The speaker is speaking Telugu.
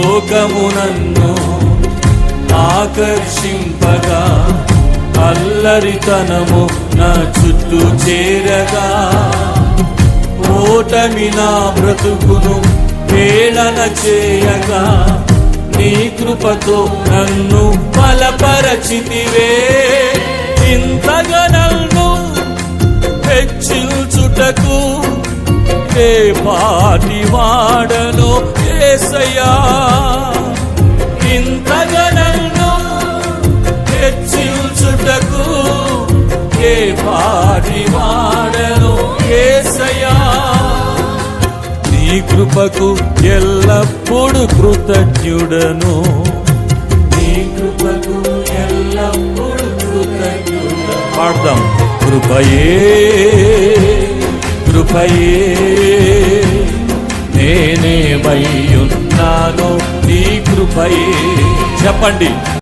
లోకము నన్ను ఆకర్షింపగా, అల్లరితనము నా చుట్టూ చేరగా, ఓటమి నా బ్రతుకును హేళన చేయగా, నీ కృపతో నన్ను బలపరచితివే. ఇంతగా నన్ను హెచ్చించుటకు ఏ పాటి వాడను యేసయ్యా. ఇంతగా నన్ను హెచ్చించుటకు ఏ పాటి వాడను యేసయ్యా. నీ కృపకు ఎల్లప్పుడు కృతజ్ఞుడను, నీ కృపకు ఎల్లప్పుడు కృతజ్ఞుడను. పాడదాం. కృపయే కృపయే నేనేమయ్యున్నానో నీ కృపయే. చెప్పండి.